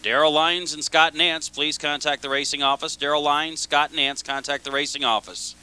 Darrell Lyons and Scott Nance, please contact the racing office. Darrell Lyons, Scott Nance, contact the racing office.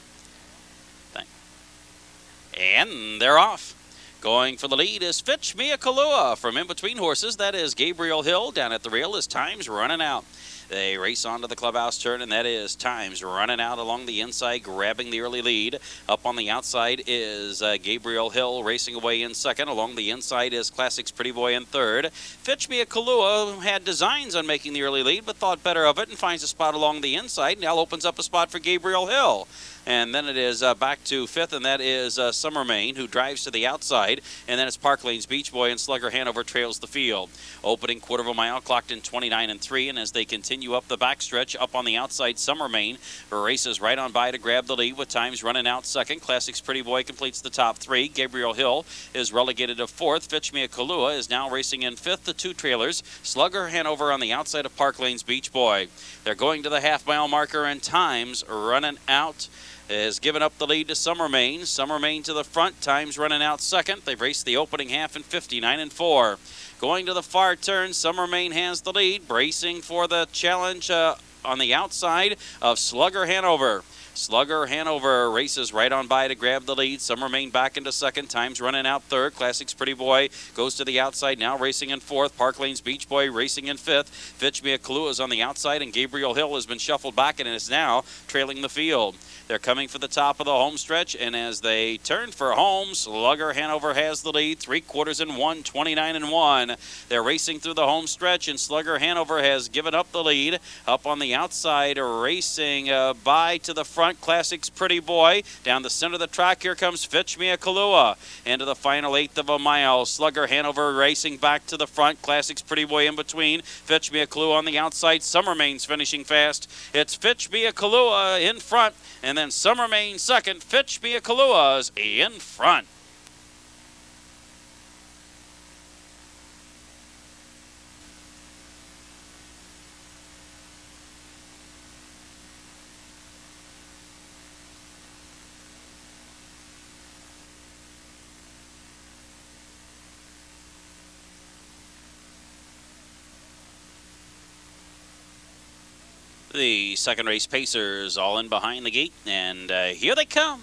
And they're off. Going for the lead is Fitch Mia Kalua from in between horses. That is Gabriel Hill down at the rail as time's running out. They race onto the clubhouse turn, and that is time's running out along the inside, grabbing the early lead. Up on the outside is Gabriel Hill racing away in second. Along the inside is Classics Pretty Boy in third. Fitch Mia Kalua, who had designs on making the early lead, but thought better of it and finds a spot along the inside. Now opens up a spot for Gabriel Hill. And then it is back to fifth, and that is Summer Main, who drives to the outside. And then it's Park Lane's Beach Boy, and Slugger Hanover trails the field. Opening quarter of a mile, clocked in 29-3, and as they continue up the backstretch, up on the outside, Summer Main races right on by to grab the lead with times running out second. Classics Pretty Boy completes the top three. Gabriel Hill is relegated to fourth. Fitch Mia Kalua is now racing in fifth. The two trailers, Slugger Hanover on the outside of Park Lane's Beach Boy. They're going to the half-mile marker, and times running out has given up the lead to Summer Main. Summer Main to the front, times running out second. They've raced the opening half in 59-4. Going to the far turn, Summer Main has the lead, bracing for the challenge on the outside of Slugger Hanover. Slugger Hanover races right on by to grab the lead. Summer Main back into second. Times running out third. Classics Pretty Boy goes to the outside, now racing in fourth. Park Lane's Beach Boy racing in fifth. Fitch Mia Kalua is on the outside, and Gabriel Hill has been shuffled back and is now trailing the field. They're coming for the top of the home stretch, and as they turn for home, Slugger Hanover has the lead, 3/4 and 1, 29-1. They're racing through the home stretch, and Slugger Hanover has given up the lead. Up on the outside, racing by to the front, Classics Pretty Boy. Down the center of the track, here comes Fitch Mia Kalua. Into the final eighth of a mile, Slugger Hanover racing back to the front, Classics Pretty Boy in between. Fitch Mia Kalua on the outside. Summer Main's finishing fast. It's Fitch Mia Kalua in front, and then Summer Main second. Fitch Mia Kalua's in front. The second race pacers all in behind the gate, and here they come.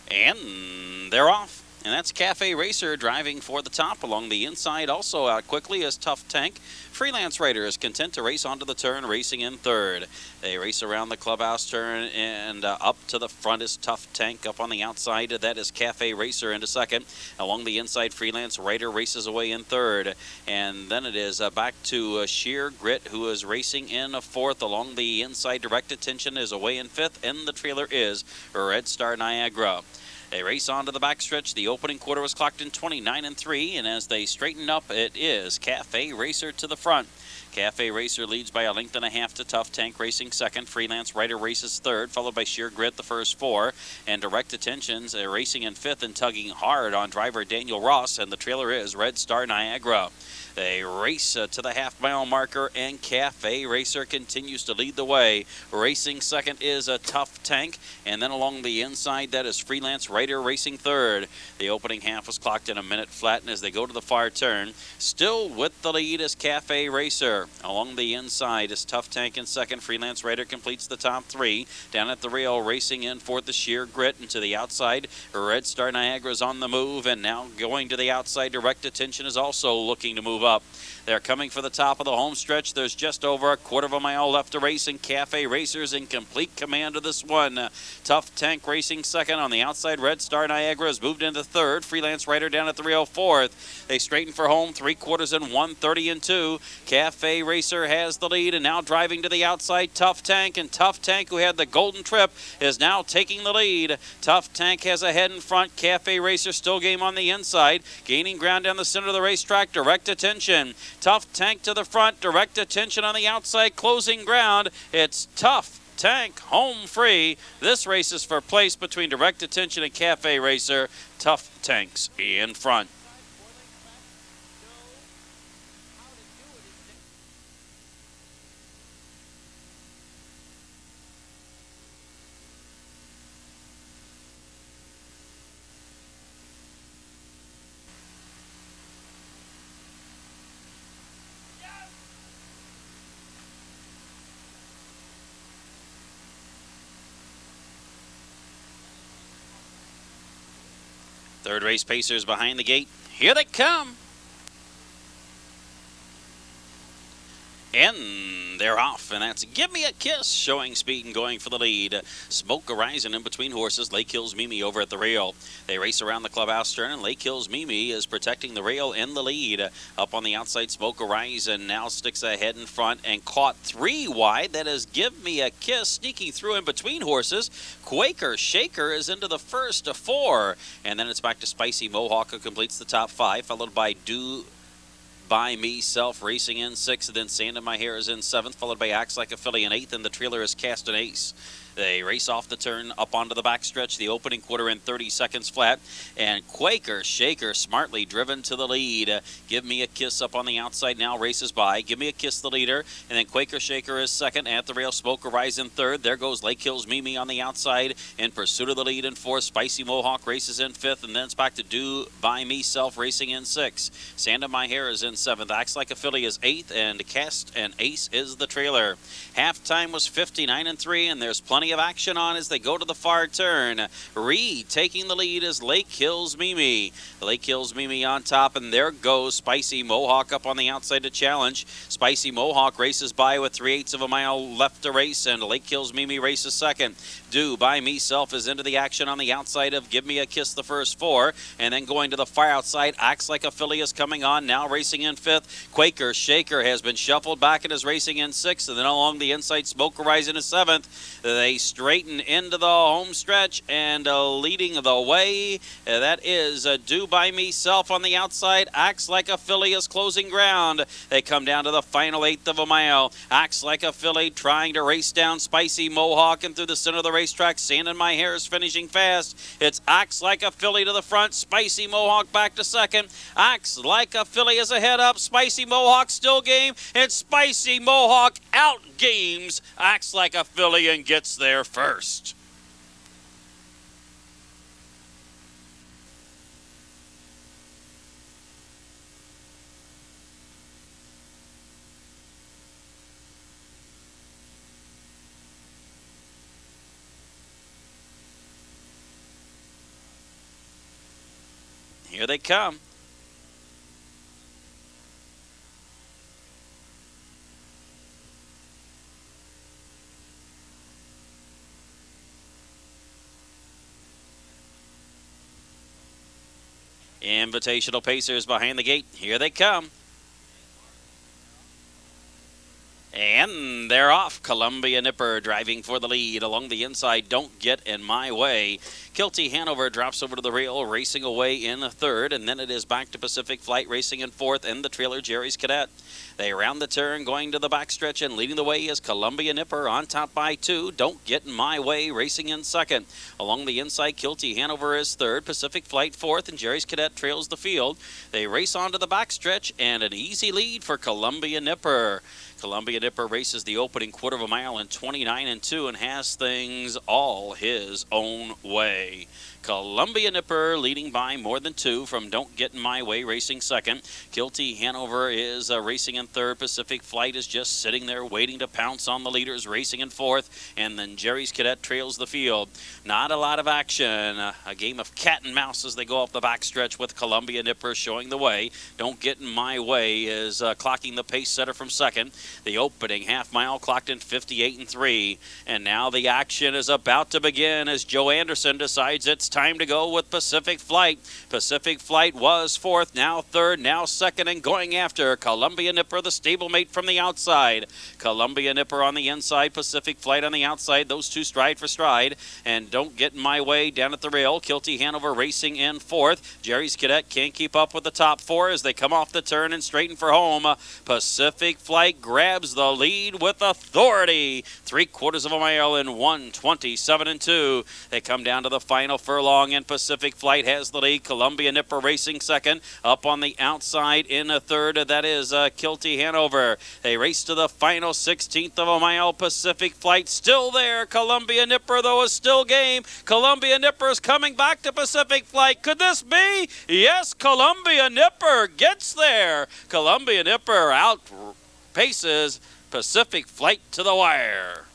And they're off. And that's Cafe Racer driving for the top along the inside. Also out quickly is Tough Tank. Freelance Rider is content to race onto the turn, racing in third. They race around the clubhouse turn, and up to the front is Tough Tank. Up on the outside, that is Cafe Racer into second. Along the inside, Freelance Rider races away in third. And then it is back to Sheer Grit, who is racing in fourth. Along the inside, Direct Attention is away in fifth, and the trailer is Red Star Niagara. They race on to the backstretch. The opening quarter was clocked in 29-3, and as they straighten up, it is Cafe Racer to the front. Cafe Racer leads by a length and a half to Tough Tank racing second. Freelance Rider races third, followed by Sheer Grit the first four. And Direct Attention's racing in fifth and tugging hard on driver Daniel Ross, and the trailer is Red Star Niagara. They race to the half-mile marker, and Cafe Racer continues to lead the way. Racing second is a Tough Tank, and then along the inside, that is Freelance Rider racing third. The opening half was clocked in a minute flat, and as they go to the far turn, still with the lead is Cafe Racer. Along the inside is Tough Tank in second. Freelance Rider completes the top three. Down at the rail, racing in fourth, the Sheer Grit, and to the outside, Red Star Niagara is on the move, and now going to the outside, Direct Attention is also looking to move up. They're coming for the top of the home stretch. There's just over a quarter of a mile left to race, and Cafe Racers in complete command of this one. Tough Tank racing second. On the outside, Red Star Niagara has moved into third. Freelance Rider down at the rail fourth. They straighten for home, 3/4 and 1, 30-2. Cafe Racer has the lead, and now driving to the outside, Tough Tank. And Tough Tank, who had the golden trip, is now taking the lead. Tough Tank has a head in front. Cafe Racer still game on the inside. Gaining ground down the center of the racetrack, Direct Attention. Tough Tank to the front, Direct Attention on the outside, closing ground. It's Tough Tank home free. This race is for place between Direct Attention and Cafe Racer. Tough Tank's in front. Third race pacers behind the gate. Here they come. And they're off, and that's Give Me a Kiss, showing speed and going for the lead. Smoke Horizon in between horses. Lake Hills Mimi over at the rail. They race around the clubhouse turn, and Lake Hills Mimi is protecting the rail in the lead. Up on the outside, Smoke Horizon now sticks ahead in front and caught 3 wide. That is Give Me a Kiss, sneaking through in between horses. Quaker Shaker is into the first of 4, and then it's back to Spicy Mohawk, who completes the top 5, followed by Do By Me Self racing in 6th, then Sand in My Hair is in 7th, followed by Acts Like a Filly in 8th, and the trailer is Cast an Ace. They race off the turn up onto the backstretch, the opening quarter in 30 seconds flat, and Quaker Shaker smartly driven to the lead. Give Me a Kiss up on the outside now races by. Give Me a Kiss the leader, and then Quaker Shaker is second at the rail. Smoke Horizon third. There goes Lake Hills Mimi on the outside in pursuit of the lead in 4th. Spicy Mohawk races in 5th, and then it's back to Do By Me Self racing in 6th. Sand in My Hair is in 7th. Acts Like a Filly is 8th, and Cast an Ace is the trailer. Halftime was 59-3, and there's plenty of action on as they go to the far turn. Reed taking the lead is Lake Hills Mimi. Lake Hills Mimi on top, and there goes Spicy Mohawk up on the outside to challenge. Spicy Mohawk races by with 3/8 of a mile left to race, and Lake Hills Mimi races second. Do By Me Self is into the action on the outside of Give Me a Kiss the first 4, and then going to the far outside, Acts Like a Filly is coming on, now racing in 5th. Quaker Shaker has been shuffled back and is racing in 6th, and then along the inside, Smoke Horizon is 7th. They straighten into the home stretch, and leading the way, that is Do By Me Self on the outside. Acts Like a Filly is closing ground. They come down to the final 1/8 of a mile. Acts Like a Filly trying to race down Spicy Mohawk, and through the center of the racetrack, Sand in My Hair is finishing fast. It's Acts Like a Filly to the front, Spicy Mohawk back to second. Acts Like a Filly is ahead up, Spicy Mohawk still game, and Spicy Mohawk outgames Acts Like a Filly and gets there first. Here they come. Invitational Pacers behind the gate. Here they come. And they're off. Columbia Nipper driving for the lead along the inside. Don't Get in My Way. Kilty Hanover drops over to the rail, racing away in 3rd, and then it is back to Pacific Flight racing in 4th, and the trailer Jerry's Cadet. They round the turn, going to the backstretch, and leading the way is Columbia Nipper on top by 2. Don't Get in My Way racing in 2nd. Along the inside, Kilty Hanover is 3rd, Pacific Flight 4th, and Jerry's Cadet trails the field. They race onto the backstretch, and an easy lead for Columbia Nipper. Columbia Nipper races the opening quarter of a mile in 29-2 and has things all his own way. Columbia Nipper leading by more than 2 from Don't Get in My Way racing second. Kilty Hanover is racing in 3rd. Pacific Flight is just sitting there waiting to pounce on the leaders racing in 4th. And then Jerry's Cadet trails the field. Not a lot of action. A game of cat and mouse as they go up the backstretch with Columbia Nipper showing the way. Don't Get in My Way is clocking the pace setter from second. The opening half mile clocked in 58-3. And now the action is about to begin as Joe Anderson decides it's time to go with Pacific Flight. Pacific Flight was 4th, now 3rd, now 2nd, and going after Columbia Nipper, the stablemate from the outside. Columbia Nipper on the inside, Pacific Flight on the outside. Those two stride for stride. And Don't Get in My Way down at the rail. Kilty Hanover racing in 4th. Jerry's Cadet can't keep up with the top 4 as they come off the turn and straighten for home. Pacific Flight grabs the lead with authority. 3/4 of a mile in 1:27-2. They come down to the final furlong, and Pacific Flight has the lead. Columbia Nipper racing second. Up on the outside in a 3rd, that is Kilty Hanover. They race to the final 16th of a mile. Pacific Flight still there. Columbia Nipper, though, is still game. Columbia Nipper is coming back to Pacific Flight. Could this be? Yes, Columbia Nipper gets there. Columbia Nipper outpaces Pacific Flight to the wire.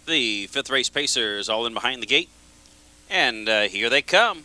The fifth race pacers all in behind the gate. And here they come.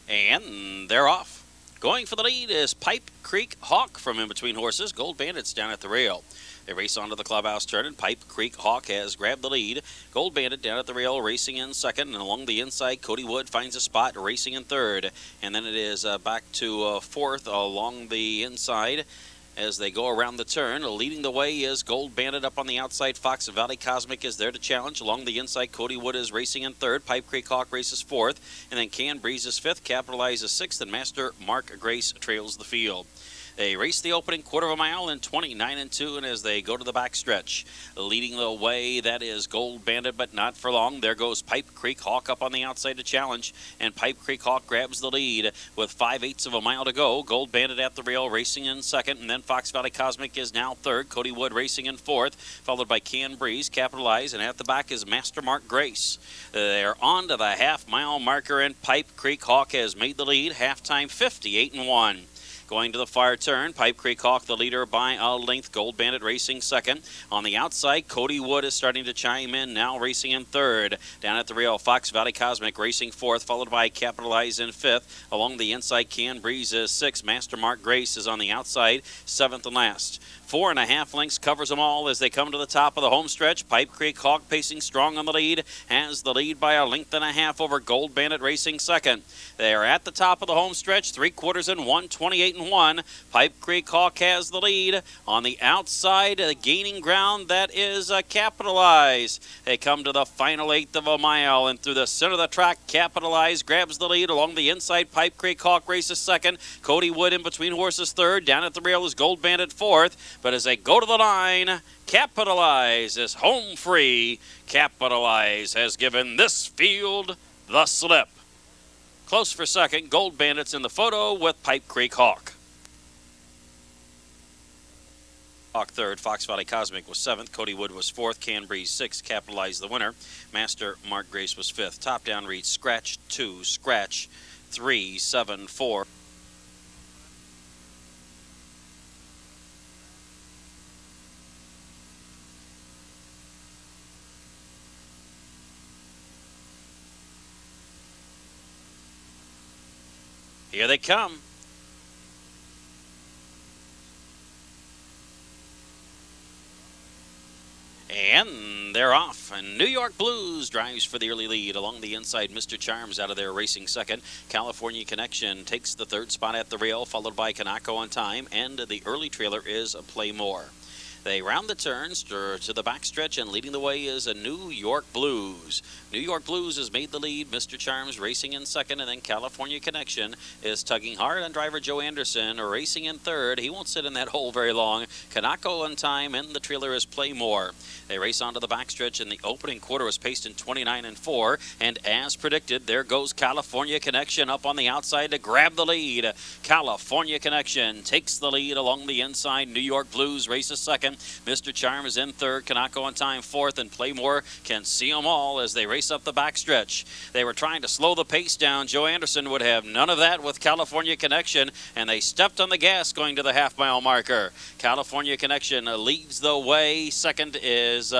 And they're off. Going for the lead is Pipe Creek Hawk from in between horses. Gold Bandit's down at the rail. They race onto the clubhouse turn, and Pipe Creek Hawk has grabbed the lead. Gold Bandit down at the rail, racing in second, and along the inside, Cody Wood finds a spot, racing in third. And then it is back to fourth along the inside as they go around the turn. Leading the way is Gold Bandit up on the outside. Fox Valley Cosmic is there to challenge. Along the inside, Cody Wood is racing in third. Pipe Creek Hawk races fourth. And then Can Breeze is fifth. Capitalize is sixth. And Master Mark Grace trails the field. They race the opening quarter of a mile in 29-2, and as they go to the backstretch, leading the way, that is Gold Bandit, but not for long. There goes Pipe Creek Hawk up on the outside to challenge, and Pipe Creek Hawk grabs the lead with 5/8 of a mile to go. Gold Bandit at the rail, racing in second, and then Fox Valley Cosmic is now third. Cody Wood racing in fourth, followed by Can Breeze, Capitalize, and at the back is Master Mark Grace. They're on to the half-mile marker, and Pipe Creek Hawk has made the lead. Halftime 58-1. Going to the far turn, Pipe Creek Hawk the leader by a length. Gold Bandit racing second. On the outside, Cody Wood is starting to chime in, now racing in third. Down at the rail, Fox Valley Cosmic racing fourth, followed by Capitalize in fifth. Along the inside, Can Breeze is sixth. Master Mark Grace is on the outside, seventh and last. 4.5 lengths covers them all as they come to the top of the home stretch. Pipe Creek Hawk pacing strong on the lead, has the lead by a length and a half over Gold Bandit racing second. They are at the top of the home stretch, 3/4 and 1, 28-1. Pipe Creek Hawk has the lead. On the outside, gaining ground, that is Capitalize. They come to the final 1/8 of a mile, and through the center of the track, Capitalize grabs the lead. Along the inside, Pipe Creek Hawk races second. Cody Wood in between horses third. Down at the rail is Gold Bandit fourth. But as they go to the line, Capitalize is home free. Capitalize has given this field the slip. Close for second, Gold Bandit's in the photo with Pipe Creek Hawk. Hawk third, Fox Valley Cosmic was seventh, Cody Wood was fourth, Can Breeze sixth, Capitalize the winner. Master Mark Grace was fifth. Top down reads scratch 2, scratch 3, 7, 4. Here they come. And they're off. And New York Blues drives for the early lead. Along the inside, Mr. Charms out of there racing second. California Connection takes the third spot at the rail, followed by Kanako on time. And the early trailer is Play More. They round the turns to the backstretch, and leading the way is a New York Blues. New York Blues has made the lead. Mr. Charms racing in second, and then California Connection is tugging hard on driver Joe Anderson, racing in third. He won't sit in that hole very long. Kanako on time, and the trailer is Play More. They race onto the backstretch, and the opening quarter was paced in 29-4, and as predicted, there goes California Connection up on the outside to grab the lead. California Connection takes the lead along the inside. New York Blues races second. Mr. Charm is in third. Kanako on time fourth, and Playmore can see them all as they race up the backstretch. They were trying to slow the pace down. Joe Anderson would have none of that with California Connection, and they stepped on the gas going to the half-mile marker. California Connection leads the way. Second is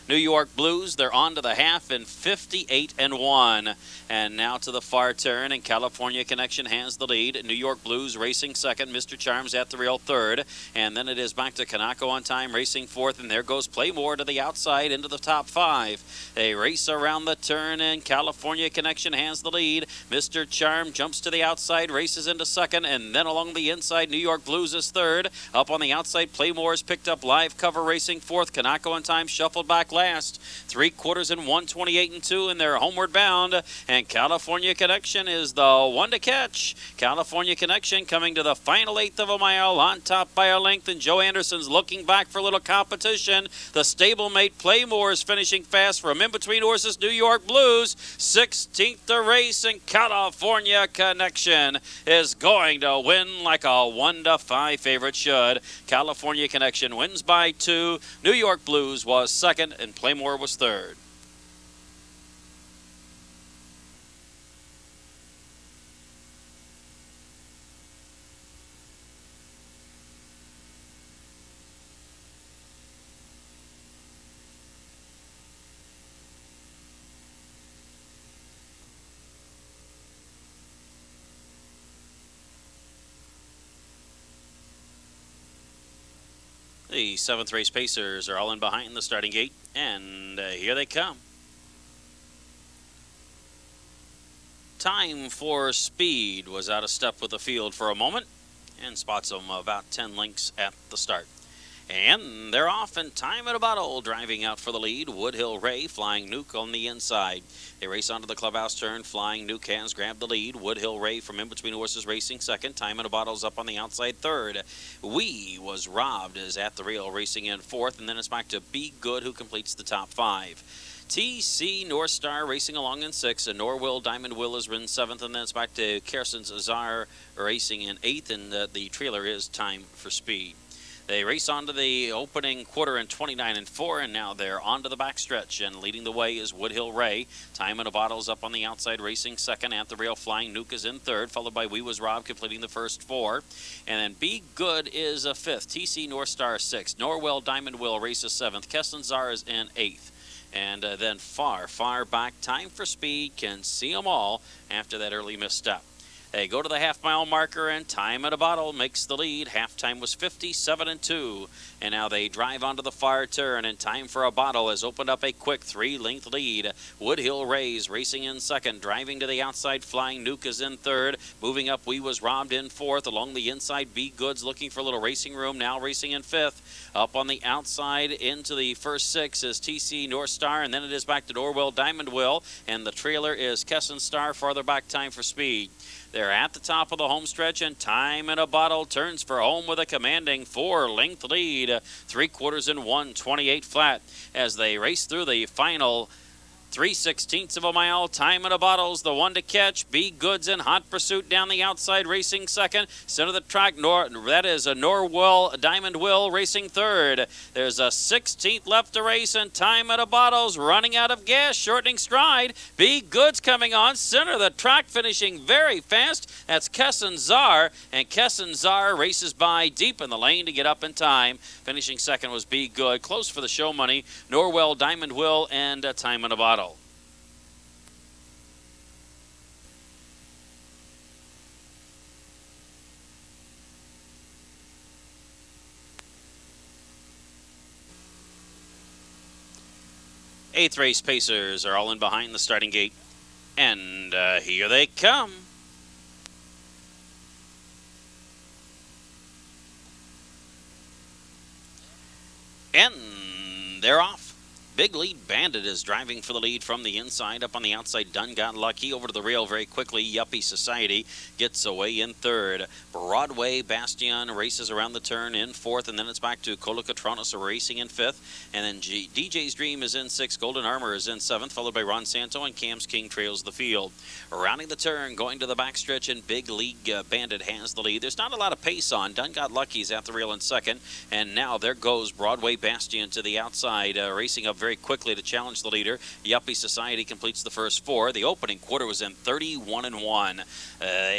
New York Blues. They're on to the half in 58-1. And now to the far turn, and California Connection has the lead. New York Blues racing second. Mr. Charms at the rail third. And then it is back to Kanako on time racing fourth. And there goes Playmore to the outside into the top five. They race around the turn, and California Connection has the lead. Mr. Charm jumps to the outside, races into second. And then along the inside, New York Blues is third. Up on the outside, Playmore is picked up. Live Cover racing fourth. Kanako on time shuffled back last. 3/4 and 1, 28-2, and they're homeward bound. And California Connection is the one to catch. California Connection coming to the final 1/8 of a mile, on top by a length, and Joe Anderson's looking back for a little competition. The stablemate Playmore is finishing fast from in between horses. New York Blues 16th to race, and California Connection is going to win like a 1-5 favorite should. California Connection wins by 2. New York Blues was second, and Playmore was third. The 7th race pacers are all in behind the starting gate, and here they come. Time for Speed was out of step with the field for a moment and spots them about 10 lengths at the start. And they're off, and Time at a Bottle driving out for the lead. Woodhill Ray, Flying Nuke on the inside. They race onto the clubhouse turn. Flying Nuke has grabbed the lead. Woodhill Ray from in between horses racing second. Time at a Bottle's up on the outside third. We Was Robbed is at the rail racing in fourth, and then it's back to Be Good, who completes the top five. TC North Star racing along in sixth, and Norwell Diamond Will is in seventh, and then it's back to Kerson's Azar racing in eighth, and the trailer is Time for Speed. They race on to the opening quarter in 29 and 4, and now they're on to the backstretch, and leading the way is Woodhill Ray. Time in a Bottle's up on the outside racing second. At the rail, Flying Nuke is in third, followed by We Was Robbed completing the first four. And then Be Good is a fifth. TC North Star sixth. Norwell Diamond Will races seventh. Kesslenzar is in eighth. And then far, far back, Time for Speed can see them all after that early misstep. They go to the half-mile marker, and Time at a Bottle makes the lead. Halftime was 57 and 2. And now they drive onto the far turn, and Time for a Bottle has opened up a quick 3-length lead. Woodhill Rays racing in second, driving to the outside. Flying Nuke is in third. Moving up, We Was Robbed in fourth. Along the inside, Be Good's looking for a little racing room, now racing in fifth. Up on the outside into the first six is TC North Star, and then it is back to Norwell Diamond Will, and the trailer is Kesson Star. Farther back, Time for Speed. They're at the top of the home stretch, and Time in a Bottle turns for home with a commanding 4-length lead. 3/4 in 1:28 flat as they race through the final 3/16 of a mile. Time in a Bottle's the one to catch. Be Good's in hot pursuit down the outside, racing second. Center of the track, that is a Norwell Diamond Will racing third. There's a 16th left to race, and Time in a Bottle's running out of gas, shortening stride. Be Good's coming on. Center of the track, finishing very fast. That's Kesslenzar, and Kesslenzar races by deep in the lane to get up in time. Finishing second was Be Good. Close for the show money, Norwell Diamond Will and Time in a Bottle. Eighth race pacers are all in behind the starting gate, and here they come. And they're off. Big Lead Bandit is driving for the lead from the inside. Up on the outside, Dunn Got Lucky. Over to the rail very quickly. Yuppie Society gets away in third. Broadway Bastion races around the turn in fourth, and then it's back to Colocatronis racing in fifth. And then DJ's Dream is in sixth. Golden Armor is in seventh, followed by Ron Santo, and Cam's King trails the field. Rounding the turn, going to the backstretch, and Big League Bandit has the lead. There's not a lot of pace on. Dunn Got Lucky's at the rail in second, and now there goes Broadway Bastion to the outside, racing up very quickly to challenge the leader. Yuppie Society completes the first four. The opening quarter was in 31 and 1.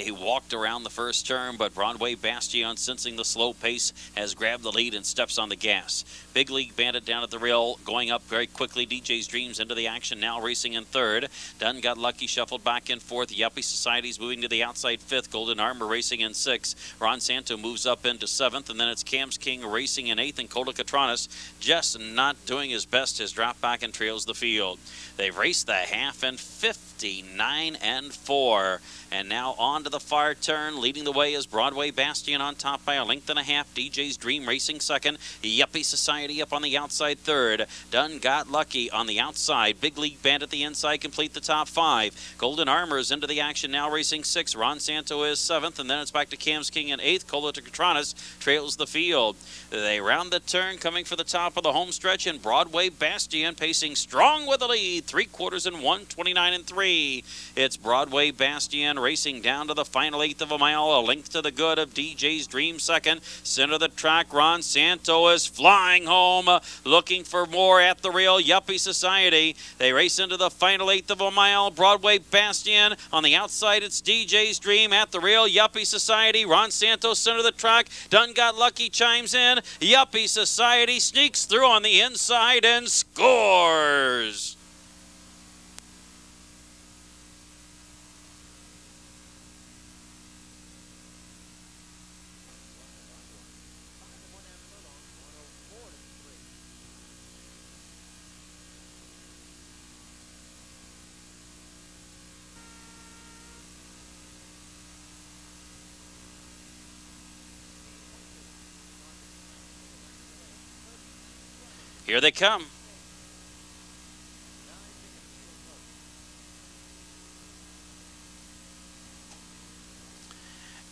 He walked around the first turn, but Broadway Bastion, sensing the slow pace, has grabbed the lead and steps on the gas. Big League Bandit down at the rail, going up very quickly. DJ's Dreams into the action, now racing in third. Dunn Got Lucky shuffled back in fourth. Yuppie Society's moving to the outside fifth. Golden Armor racing in sixth. Ron Santo moves up into seventh, and then it's Cam's King racing in eighth, and Colocatronis just not doing his best. His drop back and trails the field. They've raced the half in 59 and 4. And now on to the far turn. Leading the way is Broadway Bastion on top by a length and a half. DJ's Dream racing second. Yuppie Society up on the outside third. Dunn Got Lucky on the outside. Big League Bandit the inside complete the top five. Golden Armor's into the action now racing sixth. Ron Santo is seventh, and then it's back to Cam's King in eighth. Colocatronis trails the field. They round the turn, coming for the top of the home stretch, and Broadway Bastion pacing strong with the lead. 3/4 in 1:29 and 3. It's Broadway Bastion racing down to the final eighth of a mile, a length to the good of DJ's Dream second. Center of the track, Ron Santo is flying home, looking for more at the rail. Yuppie Society, they race into the final eighth of a mile. Broadway Bastion on the outside, it's DJ's Dream at the rail. Yuppie Society, Ron Santo center of the track. Dunn Got Lucky chimes in. Yuppie Society sneaks through on the inside and scores. Here they come.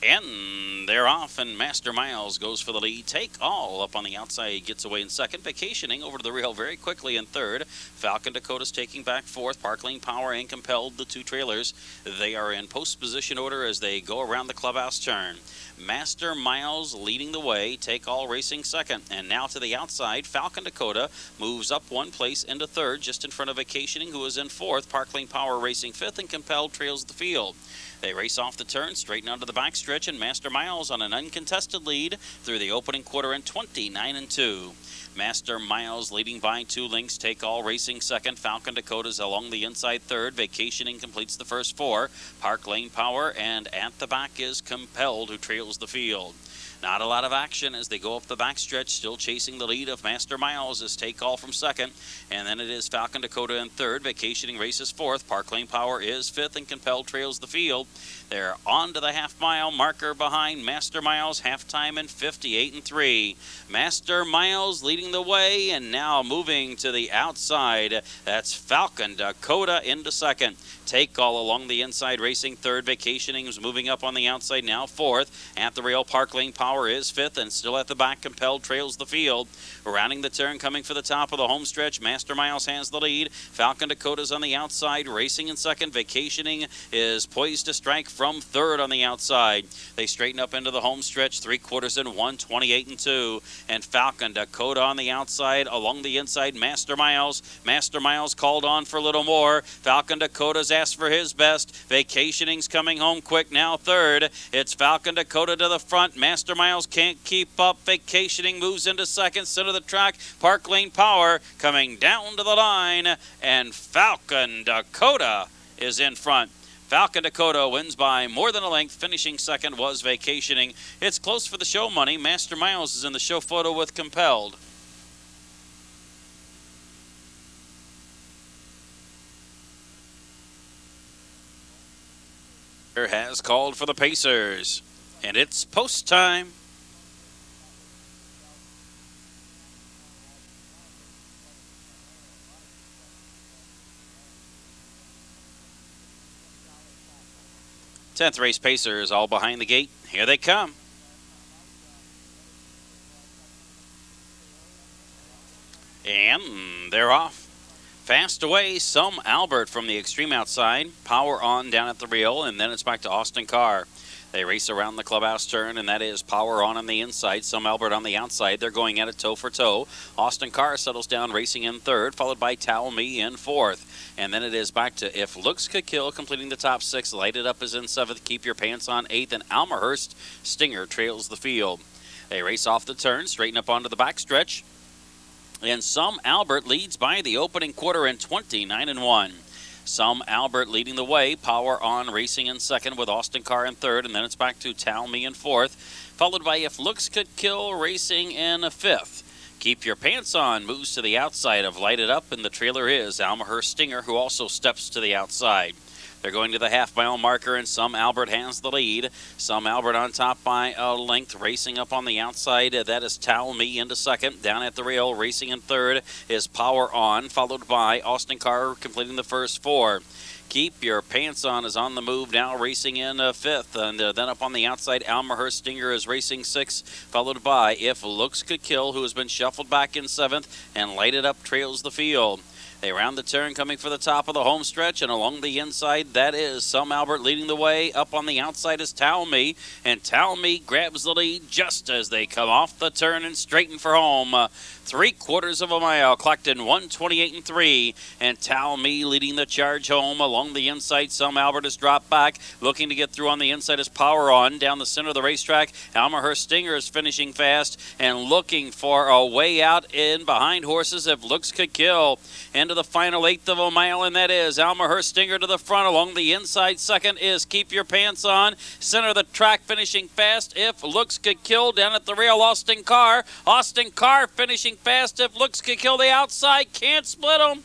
And they're off, and Master Miles goes for the lead. Take All up on the outside, gets away in second. Vacationing over to the rail very quickly in third. Falcon Dakota's taking back fourth. Parkland Power and Compelled, the two trailers. They are in post position order as they go around the clubhouse turn. Master Miles leading the way. Take All racing second. And now to the outside, Falcon Dakota moves up one place into third, just in front of Vacationing, who is in fourth. Parkland Power racing fifth, and Compelled trails the field. They race off the turn, straighten onto the backstretch, and Master Miles on an uncontested lead through the opening quarter in 29-2. Master Miles leading by 2 lengths. Take All racing second. Falcon Dakota's along the inside third. Vacationing completes the first 4. Park Lane Power, and at the back is Compelled, who trails the field. Not a lot of action as they go up the backstretch, still chasing the lead of Master Miles as Take All from second. And then it is Falcon Dakota in third. Vacationing races fourth. Park Lane Power is fifth, and Compelled trails the field. They're on to the half-mile marker behind Master Miles, halftime in 58-3. Master Miles leading the way, and now moving to the outside. That's Falcon Dakota into second. Take All along the inside racing third. Vacationing is moving up on the outside now fourth. At the rail, Park Lane Power is fifth, and still at the back, Compelled trails the field. Rounding the turn, coming for the top of the home stretch, Master Miles has the lead. Falcon Dakota's on the outside, racing in second. Vacationing is poised to strike from third on the outside. They straighten up into the home stretch, 3/4 in 1, 28-2. And Falcon Dakota on the outside, along the inside, Master Miles. Master Miles called on for a little more. Falcon Dakota's asked for his best. Vacationing's coming home quick now third. It's Falcon Dakota to the front. Master Miles can't keep up. Vacationing moves into second. Center of the track, Park Lane Power coming down to the line, and Falcon Dakota is in front. Falcon Dakota wins by more than a length. Finishing second was Vacationing. It's close for the show money. Master Miles is in the show photo with Compelled. Has called for the Pacers, and it's post time. Tenth race Pacers all behind the gate. Here they come. And they're off. Fast away, Some Albert from the extreme outside. Power on down at the rail, and then it's back to Austin Carr. They race around the clubhouse turn, and that is Power on the inside, Some Albert on the outside. They're going at it toe for toe. Austin Carr settles down racing in third, followed by Towel Me in fourth. And then it is back to If Looks Could Kill, completing the top 6. Light It Up is in seventh, Keep Your Pants On eighth, and Almerhurst Stinger trails the field. They race off the turn, straighten up onto the backstretch. And Some Albert leads by the opening quarter in 29-1. Some Albert leading the way. Power on racing in second with Austin Carr in third. And then it's back to Tell Me in fourth. Followed by If Looks Could Kill racing in fifth. Keep Your Pants On moves to the outside of Light It Up. And the trailer is Almerhurst Stinger, who also steps to the outside. They're going to the half-mile marker, and Some Albert has the lead. Some Albert on top by a length, racing up on the outside. That is Towel Me into second. Down at the rail, racing in third, is Power On, followed by Austin Carr completing the first 4. Keep Your Pants On is on the move now, racing in fifth. And then up on the outside, Almerhurst Stinger is racing 6, followed by If Looks Could Kill, who has been shuffled back in 7th, and Light It Up trails the field. They round the turn, coming for the top of the home stretch, and along the inside, that is Some Albert leading the way. Up on the outside is Towel Me, and Towel Me grabs the lead just as they come off the turn and straighten for home. 3/4 of a mile, clocked in 1:28.3, and Towel Me leading the charge home. Along the inside, Some Albert has dropped back, looking to get through on the inside is Power On. Down the center of the racetrack, Almerhurst Stinger is finishing fast and looking for a way out in behind horses If Looks Could Kill. Into the final 1/8 of a mile, and that is Almerhurst Stinger to the front. Along the inside, second is Keep Your Pants On. Center of the track, finishing fast If Looks Could Kill. Down at the rail, Austin Carr. Austin Carr finishing fast If Looks Could Kill. The outside, can't split them.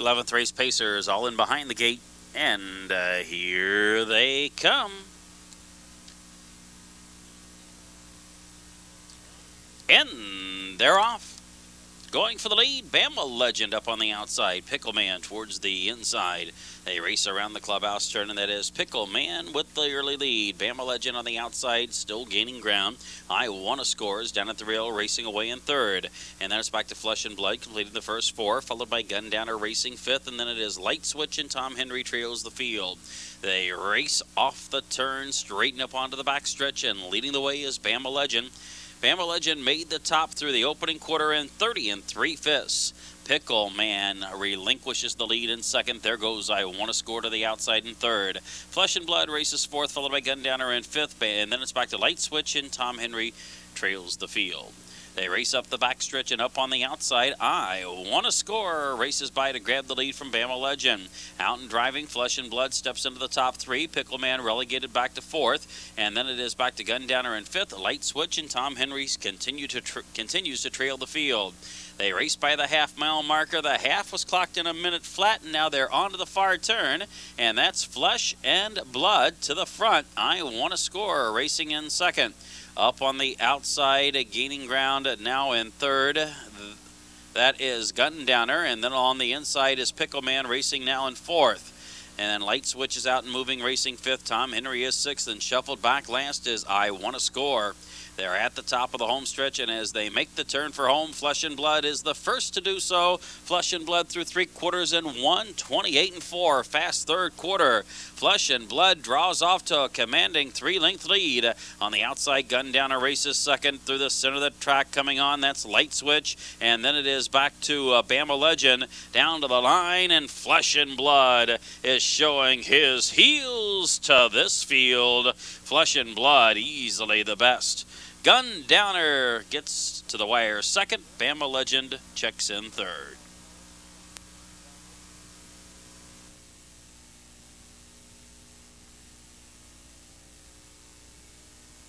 11th race Pacers all in behind the gate, and here they come. And they're off. Going for the lead, Bama Legend up on the outside. Pickle Man towards the inside. They race around the clubhouse turn, and that is Pickle Man with the early lead. Bama Legend on the outside, still gaining ground. I Wanna Scores down at the rail, racing away in third. And then it's back to Flesh and Blood, completing the first four, followed by Gundowner racing fifth, and then it is Light Switch and Tom Henry trails the field. They race off the turn, straighten up onto the backstretch, and leading the way is Bama Legend. Bama Legend made the top through the opening quarter in 30 3/5. Pickle Man relinquishes the lead in second. There goes I Wanna Score to the outside in third. Flesh and Blood races fourth, followed by Gundowner in fifth. And then it's back to Light Switch, and Tom Henry trails the field. They race up the backstretch, and up on the outside, I Wanna Score races by to grab the lead from Bama Legend. Out and driving, Flesh and Blood steps into the top three. Pickle Man relegated back to fourth, and then it is back to Gundowner in fifth. Light Switch and Tom Henry continues to trail the field. They race by the half-mile marker. The half was clocked in a minute flat, and now they're on to the far turn, and that's Flesh and Blood to the front. I Wanna Score racing in second. Up on the outside, gaining ground now in third. That is Gundowner, and then on the inside is Pickle Man racing now in fourth. And then Light Switch is out and moving, racing fifth. Tom Henry is sixth, and shuffled back last is I Wanna Score. They're at the top of the home stretch, and as they make the turn for home, Flesh and Blood is the first to do so. Flesh and Blood through 3 quarters in 1:28 4. Fast third quarter. Flesh and Blood draws off to a commanding 3-length lead. On the outside, Gundowner races second through the center of the track. Coming on, that's Light Switch, and then it is back to Bama Legend down to the line, and Flesh and Blood is showing his heels to this field. Flesh and Blood easily the best. Gundowner gets to the wire second. Bama Legend checks in third.